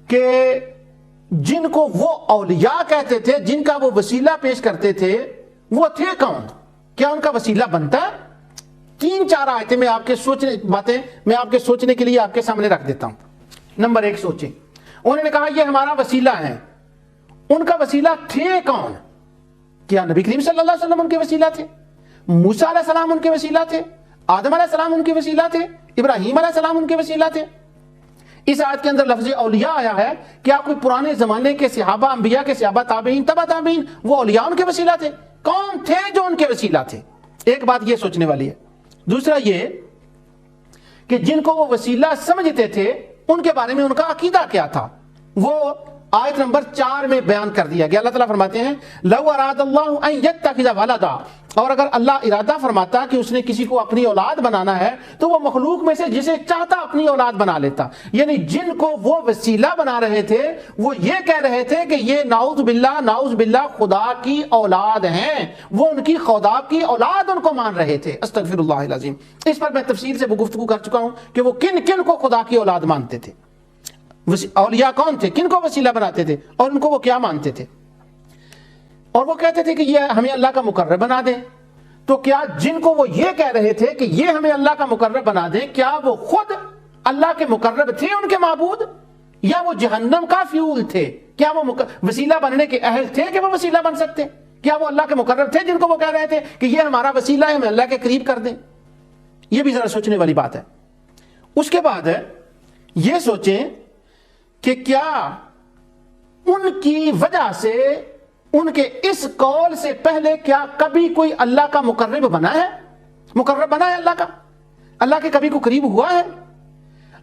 کہ جن کو وہ اولیاء کہتے تھے، جن کا وہ وسیلہ پیش کرتے تھے، وہ تھے کون؟ کیا ان کا وسیلہ بنتا ہے؟ 3-4 آیتیں میں آپ کے سوچنے کے لیے آپ کے سامنے رکھ دیتا ہوں۔ نمبر 1 سوچیں، انہوں نے کہا یہ ہمارا وسیلہ ہے، ان کا وسیلہ تھے کون؟ کیا نبی کریم صلی اللہ علیہ وسلم ان کے وسیلہ تھے؟ موسیٰ علیہ السلام ان کے وسیلہ تھے؟ آدم علیہ السلام ان کے وسیلہ تھے؟ ابراہیم علیہ السلام ان کے وسیلہ تھے؟ اس آیت کے اندر لفظ اولیاء آیا ہے، کیا کوئی پرانے زمانے کے صحابہ، انبیاء کے صحابہ، تابعین، تبع تابعین، وہ اولیاء ان کے وسیلہ تھے؟ کون تھے جو ان کے وسیلہ تھے؟ ایک بات یہ سوچنے والی ہے۔ دوسرا یہ کہ جن کو وہ وسیلہ سمجھتے تھے ان کے بارے میں ان کا عقیدہ کیا تھا، وہ آیت نمبر 4 میں بیان کر دیا گیا۔ اللہ تعالیٰ فرماتے ہیں لو اراد اللہ ان یتخذ ولدا، اور اگر اللہ ارادہ فرماتا کہ اس نے کسی کو اپنی اولاد بنانا ہے تو وہ مخلوق میں سے جسے چاہتا اپنی اولاد بنا لیتا۔ یعنی جن کو وہ وسیلہ بنا رہے تھے وہ یہ کہہ رہے تھے کہ یہ نعوذ باللہ خدا کی اولاد ہیں، وہ ان کی خدا کی اولاد ان کو مان رہے تھے۔ استغفر اللہ العظیم۔ اس پر میں تفصیل سے گفتگو کر چکا ہوں کہ وہ کن کن کو خدا کی اولاد مانتے تھے، اولیاء کون تھے، کن کو وسیلہ بناتے تھے، اور ان کو وہ کیا مانتے تھے۔ اور وہ کہتے تھے کہ یہ ہمیں اللہ کا مقرب بنا دیں۔ تو کیا جن کو وہ یہ کہہ رہے تھے کہ یہ ہمیں اللہ کا مقرب بنا دیں، کیا وہ خود اللہ کے مقرب تھے، ان کے معبود، یا وہ جہنم کا فیول تھے؟ کیا وہ وسیلہ بننے کے اہل تھے کہ وہ وسیلہ بن سکتے؟ کیا وہ اللہ کے مقرب تھے جن کو وہ کہہ رہے تھے کہ یہ ہمارا وسیلہ ہے، ہمیں اللہ کے قریب کر دیں؟ یہ بھی ذرا سوچنے والی بات ہے۔ اس کے بعد یہ سوچیں کہ کیا ان کی وجہ سے، ان کے اس قول سے پہلے کیا کبھی کوئی اللہ کا مقرب بنا ہے؟ مقرب بنا ہے اللہ کا؟ اللہ کے کبھی کو قریب ہوا ہے؟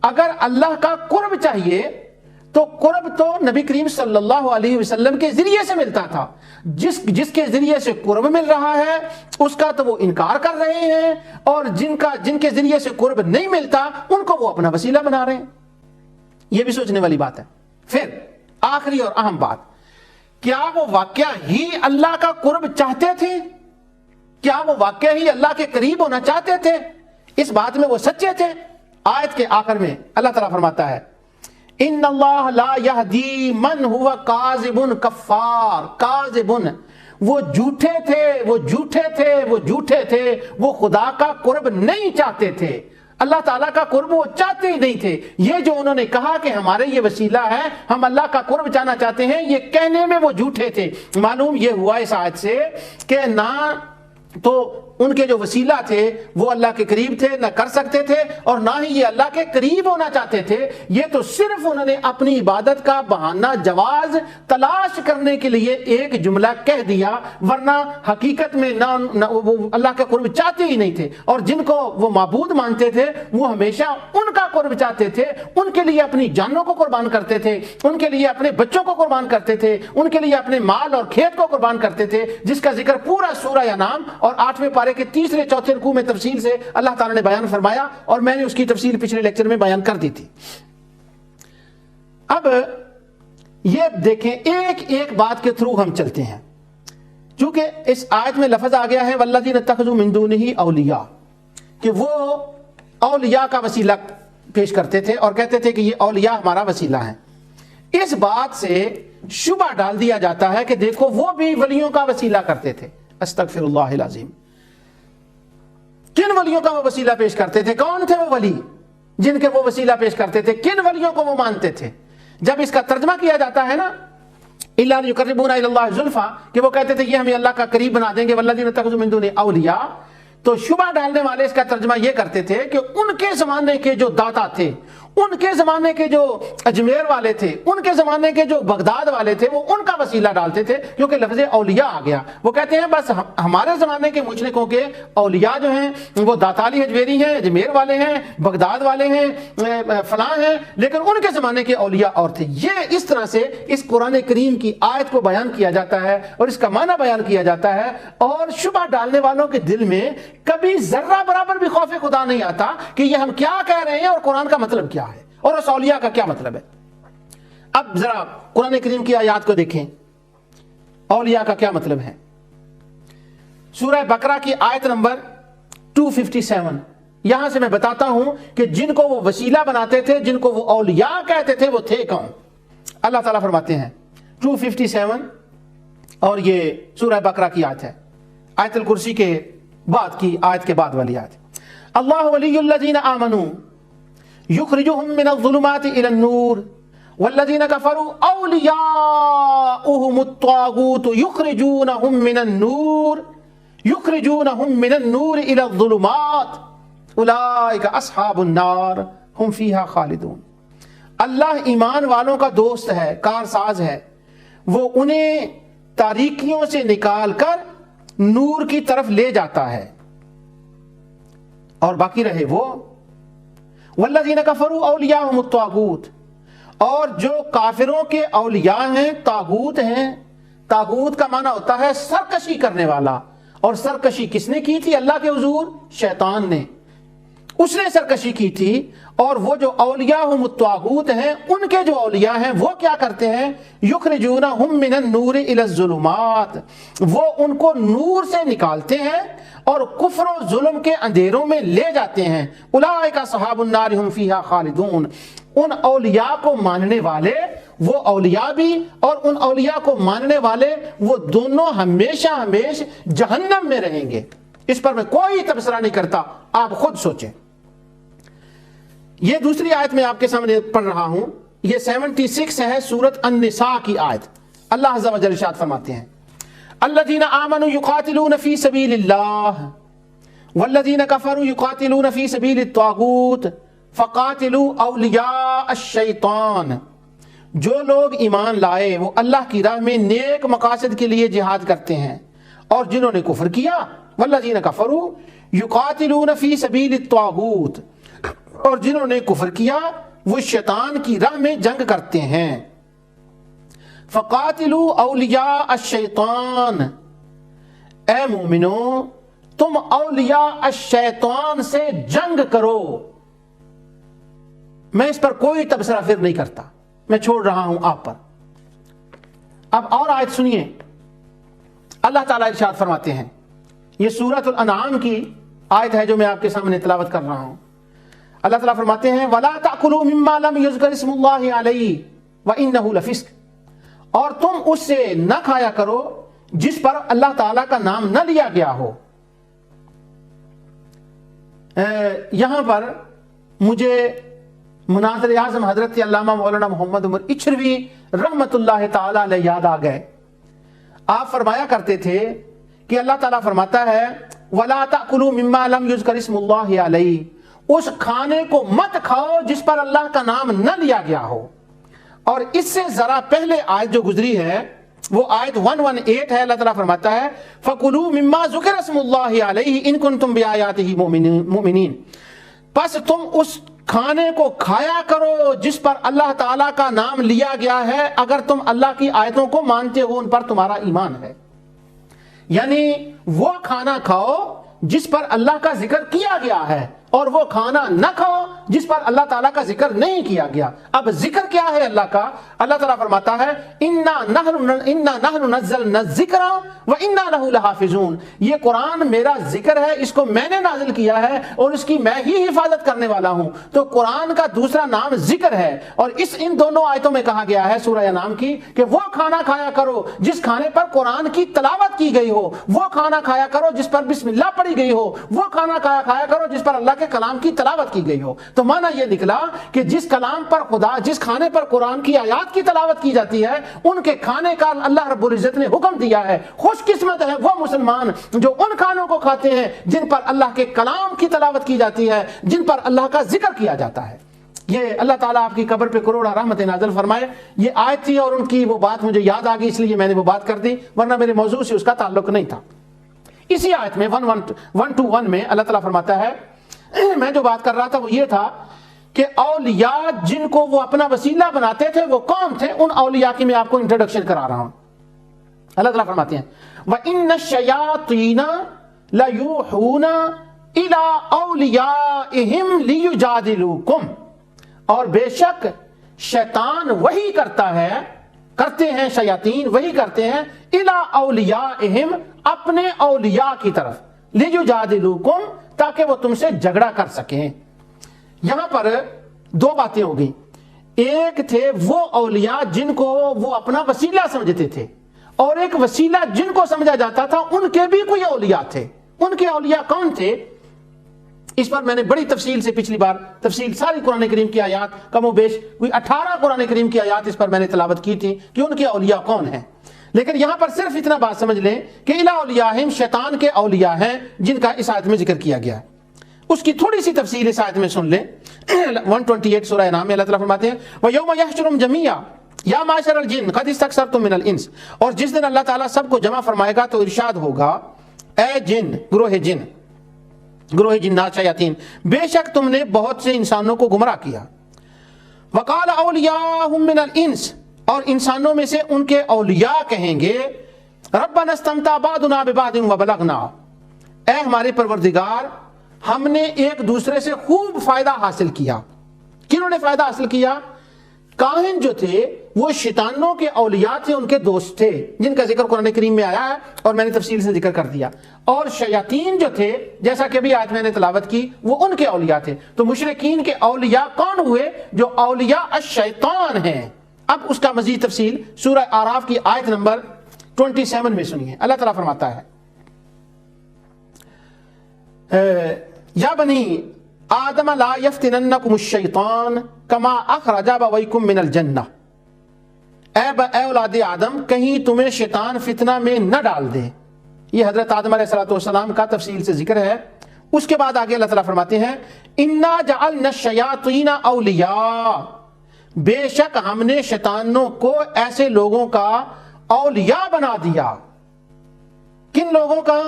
اگر اللہ کا قرب چاہیے تو قرب تو نبی کریم صلی اللہ علیہ وسلم کے ذریعے سے ملتا تھا۔ جس کے ذریعے سے قرب مل رہا ہے اس کا تو وہ انکار کر رہے ہیں، اور جن کے ذریعے سے قرب نہیں ملتا ان کو وہ اپنا وسیلہ بنا رہے ہیں۔ یہ بھی سوچنے والی بات ہے۔ پھر آخری اور اہم بات، کیا وہ واقعہ ہی اللہ کا قرب چاہتے تھے؟ کیا وہ واقعہ ہی اللہ کے قریب ہونا چاہتے تھے؟ اس بات میں وہ سچے تھے؟ آیت کے آخر میں اللہ تعالیٰ فرماتا ہے ان اللہ لا یہدی من ہوا کاذب کفار۔ کاذب، وہ جھوٹے تھے، وہ خدا کا قرب نہیں چاہتے تھے، اللہ تعالیٰ کا قرب وہ چاہتے ہی نہیں تھے۔ یہ جو انہوں نے کہا کہ ہمارے یہ وسیلہ ہے، ہم اللہ کا قرب چاہنا چاہتے ہیں، یہ کہنے میں وہ جھوٹے تھے۔ معلوم یہ ہوا اس آیت سے کہ نہ تو ان کے جو وسیلہ تھے وہ اللہ کے قریب تھے، نہ کر سکتے تھے، اور نہ ہی یہ اللہ کے قریب ہونا چاہتے تھے۔ یہ تو صرف انہوں نے اپنی عبادت کا بہانہ جواز تلاش کرنے کے لیے ایک جملہ کہہ دیا، ورنہ حقیقت میں نہ وہ اللہ کا قرب چاہتے ہی نہیں تھے۔ اور جن کو وہ معبود مانتے تھے وہ ہمیشہ ان کا قرب چاہتے تھے، ان کے لیے اپنی جانوں کو قربان کرتے تھے، ان کے لیے اپنے بچوں کو قربان کرتے تھے، ان کے لیے اپنے مال اور کھیت کو قربان کرتے تھے، جس کا ذکر پورا سورہ انعام اور 8ویں پارے کے 3-4 رکوع میں تفصیل سے اللہ تعالیٰ نے بیان فرمایا، اور میں نے اس کی تفصیل پچھلے لیکچر میں بیان کر دی تھی۔ اب یہ دیکھیں، ایک ایک بات کے تھرو ہم چلتے ہیں، چونکہ اس آیت میں لفظ آ گیا ہے والذین اتخذوا من دونہ اولیاء، کہ وہ اولیاء کا وسیلہ پیش کرتے تھے اور کہتے تھے کہ یہ اولیاء ہمارا وسیلہ ہے۔ اس بات سے شبہ ڈال دیا جاتا ہے کہ دیکھو وہ بھی ولیوں کا وسیلہ کرتے تھے۔ استغفر اللہ العظیم۔ کن ولیوں کا وہ وسیلہ پیش کرتے تھے؟ کون تھے وہ ولی جن کے وہ وسیلہ پیش کرتے تھے؟ کن ولیوں کو وہ مانتے تھے؟ جب اس کا ترجمہ کیا جاتا ہے نا الا یقربونا الی اللہ زلفا، کہ وہ کہتے تھے یہ ہمیں اللہ کا قریب بنا دیں گے، والذین اتخذوا من دونہ اولیاء، تو شبہ ڈالنے والے اس کا ترجمہ یہ کرتے تھے کہ ان کے زمانے کے جو داتا تھے، ان کے زمانے کے جو اجمیر والے تھے، ان کے زمانے کے جو بغداد والے تھے، وہ ان کا وسیلہ ڈالتے تھے، کیونکہ لفظ اولیاء آ گیا۔ وہ کہتے ہیں بس ہمارے زمانے کے مشرکوں کے اولیاء جو ہیں وہ داتالی حجویری ہیں، اجمیر والے ہیں، بغداد والے ہیں، فلاں ہیں، لیکن ان کے زمانے کے اولیاء اور تھے۔ یہ اس طرح سے اس قرآن کریم کی آیت کو بیان کیا جاتا ہے اور اس کا معنی بیان کیا جاتا ہے، اور شبہ ڈالنے والوں کے دل میں کبھی ذرہ برابر بھی خوف خدا نہیں آتا کہ یہ ہم کیا کہہ رہے ہیں اور قرآن کا مطلب کیا ہے اور اس اولیاء کا کیا مطلب ہے۔ اب ذرا قرآن کریم کی آیات کو دیکھیں، اولیاء کا کیا مطلب ہے۔ سورہ بقرہ کی آیت نمبر 257، یہاں سے میں بتاتا ہوں کہ جن کو وہ وسیلہ بناتے تھے، جن کو وہ اولیاء کہتے تھے، وہ تھے کون۔ اللہ تعالیٰ فرماتے ہیں 257 اور یہ سورہ بقرہ کی آیت ہے، آیت الکرسی کے بعد کی آیت کے بعد والی آیت. اللہ ولی الذین آمنوا یخرجہم من الظلمات الی النور والذین کفروا اولیاؤہم الطاغوت یخرجونہم من النور الی الظلمات اولئک اصحاب النار ہم فیہا خالدون. اللہ ایمان والوں کا دوست ہے، کارساز ہے، وہ انہیں تاریکیوں سے نکال کر نور کی طرف لے جاتا ہے. اور باقی رہے وہ والذین کفروا اولیاءہم الطاغوت، اور جو کافروں کے اولیاء ہیں طاغوت ہیں. طاغوت کا معنی ہوتا ہے سرکشی کرنے والا، اور سرکشی کس نے کی تھی اللہ کے حضور؟ شیطان نے، اس نے سرکشی کی تھی. اور وہ جو اولیاءہم الطاغوت ہیں، ان کے جو اولیاء ہیں وہ کیا کرتے ہیں؟ یخرجونہم من النور الی الظلمات، وہ ان کو نور سے نکالتے ہیں اور کفر و ظلم کے اندھیروں میں لے جاتے ہیں. اولئک اصحاب النار ہم فیہا خالدون. ان اولیاء کو ماننے والے، وہ اولیاء بھی اور ان اولیاء کو ماننے والے، وہ دونوں ہمیشہ ہمیش جہنم میں رہیں گے. اس پر میں کوئی تبصرہ نہیں کرتا، آپ خود سوچیں. یہ دوسری آیت میں آپ کے سامنے پڑھ رہا ہوں، یہ 76 ہے سورۃ النساء کی آیت. اللہ عز و جل ارشاد فرماتے ہیں الذین آمنوا یقاتلون فی سبیل اللہ والذین کفروا یقاتلون فی سبیل الطاغوت فقاتلوا اولیاء الشیطان. جو لوگ ایمان لائے وہ اللہ کی راہ میں نیک مقاصد کے لیے جہاد کرتے ہیں، اور جنہوں نے کفر کیا والذین کفروا یقاتلون فی سبیل الطاغوت، اور جنہوں نے کفر کیا وہ شیطان کی راہ میں جنگ کرتے ہیں. فقاتلوا اولیاء الشیطان، اے مومنو تم اولیاء الشیطان سے جنگ کرو. میں اس پر کوئی تبصرہ پھر نہیں کرتا، میں چھوڑ رہا ہوں آپ پر. اب اور آیت سنیے. اللہ تعالیٰ ارشاد فرماتے ہیں، یہ سورۃ الانعام کی آیت ہے جو میں آپ کے سامنے تلاوت کر رہا ہوں. اللہ تعالیٰ فرماتے ہیں وَلَا تَأْكُلُوا مِمَّا لَمْ يُذْكَرِ اسْمُ اللَّهِ عَلَيْهِ وَإِنَّهُ لَفِسْقٌ، اور تم اس سے نہ کھایا کرو جس پر اللہ تعالیٰ کا نام نہ لیا گیا ہو. یہاں پر مجھے مناظر اعظم حضرت علامہ مولانا محمد عمر اچھروی رحمت اللہ تعالیٰ علیہ یاد آ گئے. آپ فرمایا کرتے تھے کہ اللہ تعالیٰ فرماتا ہے وَلَا تَأْكُلُوا مِمَّا لَمْ يُذْكَرِ اسْمُ اللَّهِ عَلَيْهِ، اس کھانے کو مت کھاؤ جس پر اللہ کا نام نہ لیا گیا ہو. اور اس سے ذرا پہلے آیت جو گزری ہے وہ آیت 118 ہے. اللہ تعالیٰ فرماتا ہے فَكُلُوا مِمَّا ذُكِرَ اسْمُ اللَّهِ عَلَيْهِ إِن كُنتُم بِآيَاتِهِ مُؤْمِنِينَ، پس تم اس کھانے کو کھایا کرو جس پر اللہ تعالیٰ کا نام لیا گیا ہے، اگر تم اللہ کی آیتوں کو مانتے ہو، ان پر تمہارا ایمان ہے. یعنی وہ کھانا کھاؤ جس پر اللہ کا ذکر کیا گیا ہے، اور وہ کھانا نہ کھاؤ جس پر اللہ تعالیٰ کا ذکر نہیں کیا گیا. اب ذکر کیا ہے اللہ کا؟ اللہ تعالیٰ فرماتا ہے اِنَّا نَحْنُ نَزَّلْنَا الذِّكْرَ وَإِنَّا لَهُ لَحَافِظُونَ، یہ قرآن میرا ذکر ہے، اس کو میں نے نازل کیا ہے اور اس کی میں ہی حفاظت کرنے والا ہوں. تو قرآن کا دوسرا نام ذکر ہے، اور ان دونوں آیتوں میں کہا گیا ہے سورہ انعام کی کہ وہ کھانا کھایا کرو جس کھانے پر قرآن کی تلاوت کی گئی ہو، وہ کھانا کھایا کرو جس پر بسم اللہ پڑھی گئی ہو، وہ کھانا کھایا کرو جس پر اللہ کے کلام کی تلاوت کی گئی ہو. تو معنی یہ نکلا کہ جس کلام پر جس کھانے پر قرآن کی آیات کی تلاوت کی جاتی ہے ان کے کھانے کا اللہ رب العزت نے حکم دیا ہے. خوش قسمت ہے وہ مسلمان جو ان کھانوں کو کھاتے ہیں جن پر اللہ کے کلام کی تلاوت کی جاتی ہے، جن پر اللہ کا ذکر کیا جاتا ہے. یہ اللہ تعالیٰ آپ کی قبر پہ کروڑا رحمت نازل فرمائے. یہ آیت تھی اور ان کی وہ بات مجھے یاد آ گئی، اس لیے میں نے وہ بات کر دی، ورنہ میرے موضوع سے اس کا تعلق نہیں تھا. اسی آیت میں 121 میں اللہ تعالیٰ فرماتا ہے، میں جو بات کر رہا تھا وہ یہ تھا کہ اولیاء جن کو وہ اپنا وسیلہ بناتے تھے وہ کون تھے، ان اولیاء کی میں آپ کو انٹروڈکشن کرا رہا ہوں. اللہ تعالیٰ فرماتے ہیں وَإِنَّ الشَّيَاطِينَ لَيُوحُونَ إِلَىٰ أَوْلِيَائِهِمْ لِيُجَادِلُوكُمْ، اور بے شک شیطان وہی کرتے ہیں شیاطین وہی کرتے ہیں إِلَىٰ أَوْلِيَائِهِمْ، اپنے اولیاء کی طرف، لِيُجَادِلُوكُمْ، تاکہ وہ تم سے جھگڑا کر سکیں. یہاں پر دو باتیں ہو گئی. ایک تھے وہ اولیاء جن کو وہ اپنا وسیلہ سمجھتے تھے، اور ایک وسیلہ جن کو سمجھا جاتا تھا ان کے بھی کوئی اولیاء تھے۔ ان کے اولیاء کون تھے؟ اس پر میں نے بڑی تفصیل سے پچھلی بار ساری قرآن کریم کی آیات، کم و بیش کوئی 18 قرآن کریم کی آیات اس پر میں نے تلاوت کی تھی کہ ان کے اولیاء کون ہیں۔ لیکن یہاں پر صرف اتنا بات سمجھ لیں کہ الا اولیاءہم شیطان کے اولیاء ہیں جن کا اس آیت میں ذکر کیا گیا ہے۔ اس کی تھوڑی سی تفصیل اس آیت میں سن لیں۔ 128 سورہ انعام میں اللہ تعالیٰ فرماتے ہیں وَيَوْمَ يَحْشُرُهُمْ جَمِيعًا یا معشر الجن قد استکثرتم من الانس، اور جس دن اللہ تعالیٰ سب کو جمع فرمائے گا تو ارشاد ہوگا اے جن، گروہ جنات شیاطین، بے شک تم نے بہت سے انسانوں کو گمراہ کیا۔ وقال اولیاءہم من الانس، اور انسانوں میں سے ان کے اولیاء کہیں گے ربنا استمتع بعضنا ببعض وبلغنا، اے ہمارے پروردگار ہم نے ایک دوسرے سے خوب فائدہ حاصل کیا۔ کنہوں نے فائدہ حاصل کیا؟ کاہن جو تھے وہ شیطانوں کے اولیاء تھے، ان کے دوست تھے جن کا ذکر قرآن کریم میں آیا ہے اور میں نے تفصیل سے ذکر کر دیا۔ اور شیاطین جو تھے جیسا کہ ابھی آیت میں نے تلاوت کی وہ ان کے اولیاء تھے۔ تو مشرکین کے اولیاء کون ہوئے؟ جو اولیاء الشیطان ہیں۔ اب اس کا مزید تفصیل سورہ اعراف کی آیت نمبر 27 میں سنیے۔ اللہ تعالیٰ فرماتا ہے یا بنی آدم لا یفتننکم الشیطان کما اخرج ابویکم من الجنہ، اے اولاد آدم کہیں تمہیں شیطان فتنہ میں نہ ڈال دے۔ یہ حضرت آدم علیہ السلام کا تفصیل سے ذکر ہے۔ اس کے بعد آگے اللہ تعالیٰ فرماتے ہیں انا جعلنا الشیاطین اولیاء، بے شک ہم نے شیطانوں کو ایسے لوگوں کا اولیاء بنا دیا۔ کن لوگوں کا؟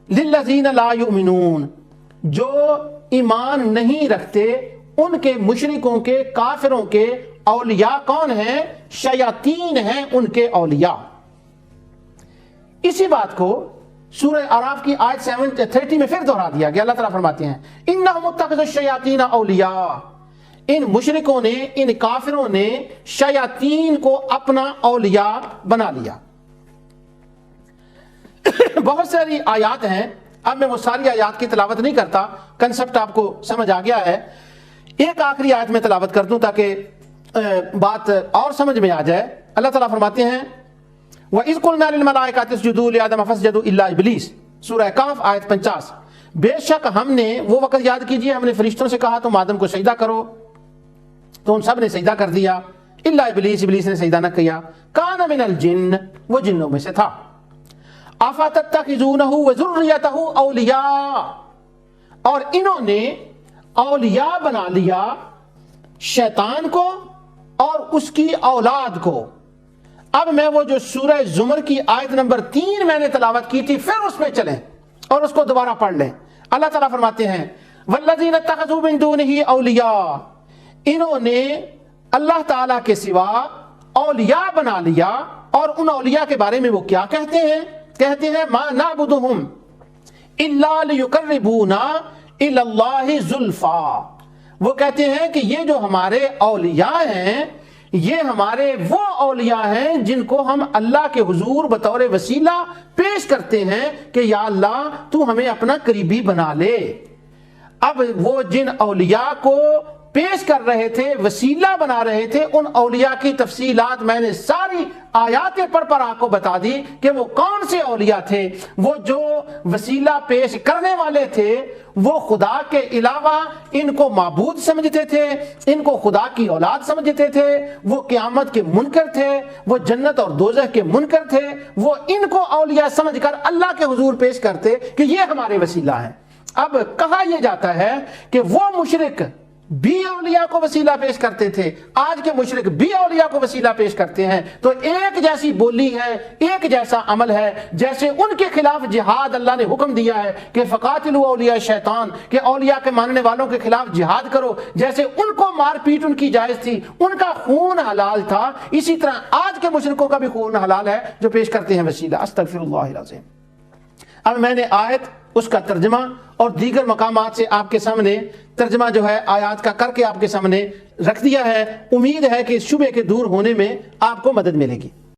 للذین لا یؤمنون، جو ایمان نہیں رکھتے ان کے مشرکوں کے کافروں کے اولیاء کون ہیں؟ شیاطین ہیں ان کے اولیاء۔ اسی بات کو سورہ اعراف کی آیت 30 میں پھر دہرا دیا گیا۔ اللہ تعالیٰ فرماتے ہیں انہم اتخذوا الشیاطین اولیاء، ان مشرکوں نے، ان کافروں نے شیاطین کو اپنا اولیاء بنا لیا۔ بہت ساری آیات ہیں، اب میں وہ ساری آیات کی تلاوت نہیں کرتا، کنسپٹ آپ کو سمجھ آ گیا ہے۔ ایک آخری آیت میں تلاوت کر دوں تاکہ بات اور سمجھ میں آ جائے۔ اللہ تعالیٰ فرماتے ہیں وَإِذْ قُلْنَا لِلْمَلَائِكَةِ اسْجُدُوا لِآدَمَ فَاسْجَدُوا إِلَّا إِبْلِيسَ، سورہ کہف آیت 50۔ بے شک ہم نے، وہ وقت یاد کیجئے، ہم نے فرشتوں سے کہا تم آدم کو سجدہ کرو، تو ان سب نے سجدہ کر دیا، الا ابلیس، ابلیس نے سجدہ نہ کیا، کان من الجن، وہ جنوں میں سے تھا۔ افتتخذونہ وذریتہ اولیاء، اور انہوں نے اولیاء بنا لیا شیطان کو اور اس کی اولاد کو۔ اب میں وہ جو سورہ زمر کی آیت نمبر 3 میں نے تلاوت کی تھی پھر اس میں چلیں اور اس کو دوبارہ پڑھ لیں۔ اللہ تعالیٰ فرماتے ہیں والذین اتخذوا من دونہ اولیاء، انہوں نے اللہ تعالیٰ کے سوا اولیاء بنا لیا، اور ان اولیاء کے بارے میں وہ کیا کہتے ہیں؟ کہتے ہیں ما نعبدہم الا لیقربونا الی اللہ زلفا، وہ کہتے ہیں کہ یہ جو ہمارے اولیاء ہیں یہ ہمارے وہ اولیاء ہیں جن کو ہم اللہ کے حضور بطور وسیلہ پیش کرتے ہیں کہ یا اللہ تو ہمیں اپنا قریبی بنا لے۔ اب وہ جن اولیاء کو پیش کر رہے تھے، وسیلہ بنا رہے تھے، ان اولیاء کی تفصیلات میں نے ساری آیات پڑھ پر آپ کو بتا دی کہ وہ کون سے اولیاء تھے۔ وہ جو وسیلہ پیش کرنے والے تھے وہ خدا کے علاوہ ان کو معبود سمجھتے تھے، ان کو خدا کی اولاد سمجھتے تھے، وہ قیامت کے منکر تھے، وہ جنت اور دوزخ کے منکر تھے، وہ ان کو اولیاء سمجھ کر اللہ کے حضور پیش کرتے کہ یہ ہمارے وسیلہ ہیں۔ اب کہا یہ جاتا ہے کہ وہ مشرک بھی اولیاء کو وسیلہ پیش کرتے تھے، آج کے مشرک بھی اولیاء کو وسیلہ پیش کرتے ہیں، تو ایک جیسی بولی ہے، ایک جیسا عمل ہے۔ جیسے ان کے خلاف جہاد اللہ نے حکم دیا ہے کہ فقاتلوا اولیاء شیطان، کہ اولیاء کے ماننے والوں کے خلاف جہاد کرو، جیسے ان کو مار پیٹ ان کی جائز تھی، ان کا خون حلال تھا، اسی طرح آج کے مشرکوں کا بھی خون حلال ہے جو پیش کرتے ہیں وسیلہ۔ استغفر اللہ العظیم۔ اب میں نے آیت، اس کا ترجمہ اور دیگر مقامات سے آپ کے سامنے ترجمہ جو ہے آیات کا کر کے آپ کے سامنے رکھ دیا ہے۔ امید ہے کہ اس شبہ کے دور ہونے میں آپ کو مدد ملے گی۔